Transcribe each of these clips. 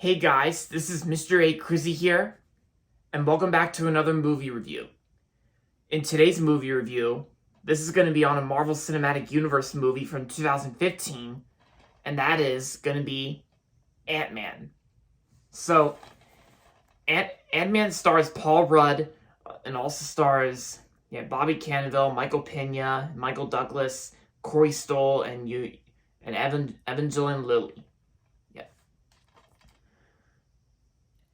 Hey guys, this is Mr. A. Crizzy here, and welcome back to another movie review. In today's movie review, this is going to be on a Marvel Cinematic Universe movie from 2015, and that is going to be Ant-Man. So, Ant-Man stars Paul Rudd, and also stars Bobby Cannavale, Michael Pena, Michael Douglas, Corey Stoll, and Evangeline Lilly.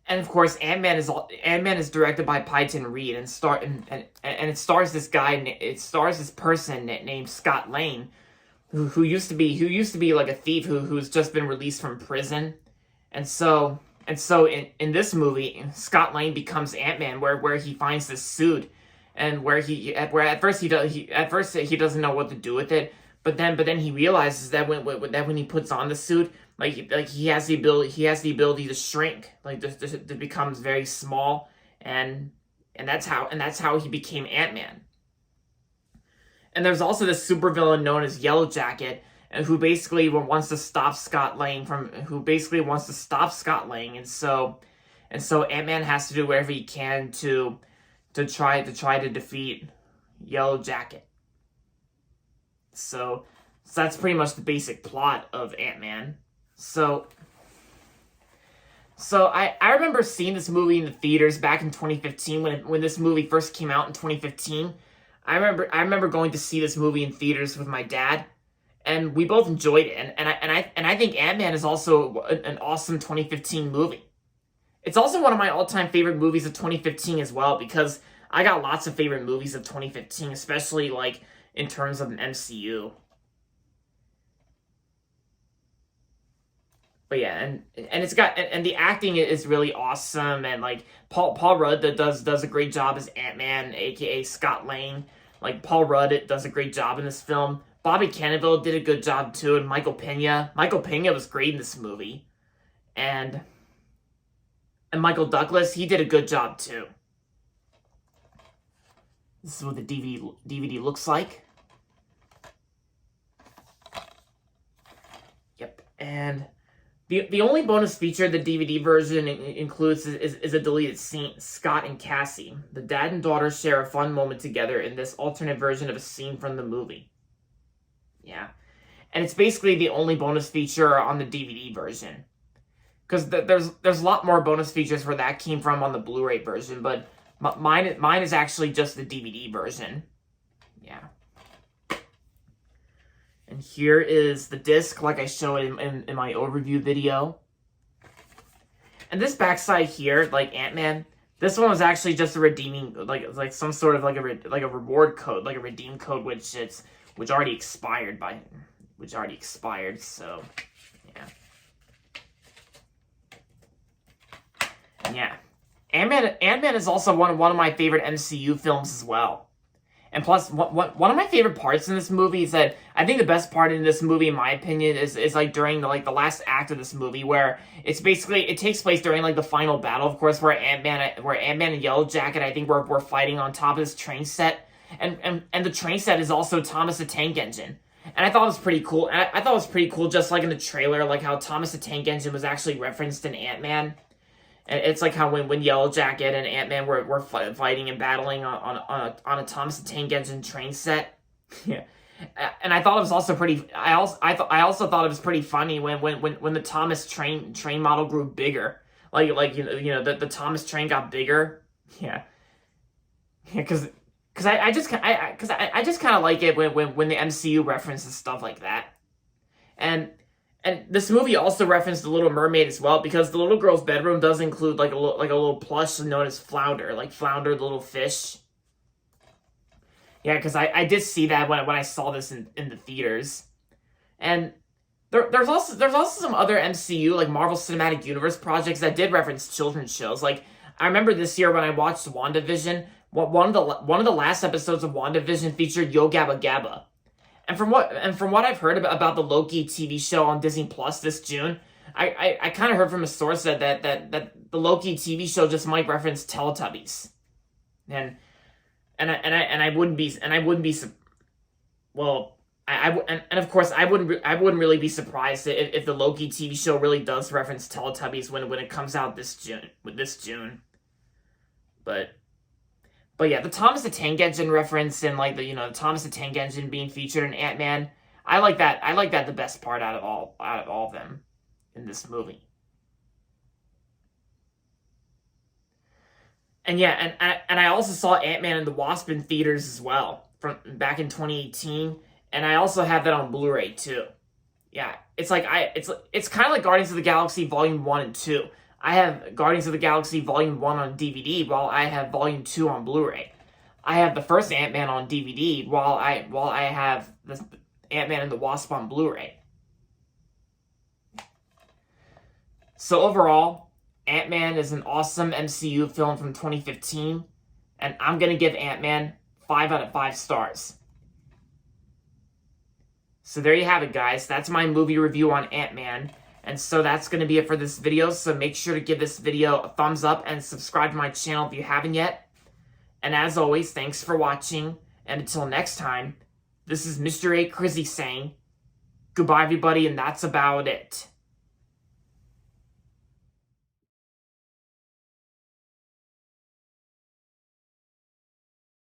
And of course, Ant-Man is directed by Peyton Reed, and it stars this person named Scott Lang, who used to be like a thief who's just been released from prison, and so in this movie, Scott Lang becomes Ant-Man, where he finds this suit, and where at first he doesn't know what to do with it, but then he realizes that when he puts on the suit, like he has the ability to shrink, like to becomes very small, and that's how he became Ant-Man. And there's also this supervillain known as Yellow Jacket, and who basically wants to stop Scott Lang, and so Ant-Man has to do whatever he can to try to defeat Yellow Jacket. So that's pretty much the basic plot of Ant-Man. So I remember seeing this movie in the theaters back in 2015 when this movie first came out in 2015. I remember going to see this movie in theaters with my dad, and we both enjoyed it. And I think Ant-Man is also an awesome 2015 movie. It's also one of my all-time favorite movies of 2015 as well, because I got lots of favorite movies of 2015, especially like in terms of an MCU. But yeah, and it's got and the acting is really awesome, and like Paul Rudd does a great job as Ant-Man, aka Scott Lang. Like Paul Rudd does a great job in this film. Bobby Cannavale did a good job too, and Michael Pena was great in this movie, and Michael Douglas, he did a good job too. This is what the DVD looks like. Yep, and the only bonus feature the DVD version includes is a deleted scene. Scott and Cassie, the dad and daughter, share a fun moment together in this alternate version of a scene from the movie. Yeah. And it's basically the only bonus feature on the DVD version. Because there's a lot more bonus features where that came from on the Blu-ray version, but mine is actually just the DVD version. Yeah. And here is the disc, like I showed in my overview video. And this backside here, like Ant-Man, this one was actually just a redeeming, like some sort of like a reward code, like a redeem code, which already expired. So yeah. And yeah, Ant-Man is also one of my favorite MCU films as well. And plus, one of my favorite parts in this movie is that I think the best part in this movie, in my opinion, is like during the last act of this movie, where it takes place during like the final battle, of course, where Ant-Man and Yellow Jacket, I think, we're fighting on top of this train set, and the train set is also Thomas the Tank Engine. And I thought it was pretty cool. And I thought it was pretty cool, just like in the trailer, like how Thomas the Tank Engine was actually referenced in Ant-Man. And it's like how when Yellow Jacket and Ant-Man were fighting and battling on a Thomas the Tank Engine train set. Yeah. And I thought it was also pretty. I also thought it was pretty funny when the Thomas train model grew bigger. Like the Thomas train got bigger. Yeah. Yeah, because I just kind of like it when the MCU references stuff like that. And this movie also referenced the Little Mermaid as well, because the little girl's bedroom does include like a little plush known as Flounder, like Flounder the little fish. Yeah, because I did see that when I saw this in the theaters. And there's also some other MCU, like Marvel Cinematic Universe projects that did reference children's shows. Like I remember this year when I watched WandaVision, one of the last episodes of WandaVision featured Yo Gabba Gabba. And from what I've heard about the Loki TV show on Disney Plus this June, I kind of heard from a source that the Loki TV show just might reference Teletubbies, and I wouldn't be well, and of course, I wouldn't really be surprised if the Loki TV show really does reference Teletubbies when it comes out this June. But yeah, the Thomas the Tank Engine reference and like the Thomas the Tank Engine being featured in Ant-Man, I like that. I like that the best part out of all of them in this movie. And yeah, and I also saw Ant-Man and the Wasp in theaters as well from back in 2018, and I also have that on Blu-ray too. Yeah, it's kind of like Guardians of the Galaxy Volume 1 and 2. I have Guardians of the Galaxy Volume 1 on DVD while I have Volume 2 on Blu-ray. I have the first Ant-Man on DVD while I have the Ant-Man and the Wasp on Blu-ray. So overall, Ant-Man is an awesome MCU film from 2015, and I'm going to give Ant-Man 5 out of 5 stars. So there you have it, guys. That's my movie review on Ant-Man. And so that's going to be it for this video. So make sure to give this video a thumbs up and subscribe to my channel if you haven't yet. And as always, thanks for watching. And until next time, this is Mr. A. Crizzy saying goodbye, everybody, and that's about it.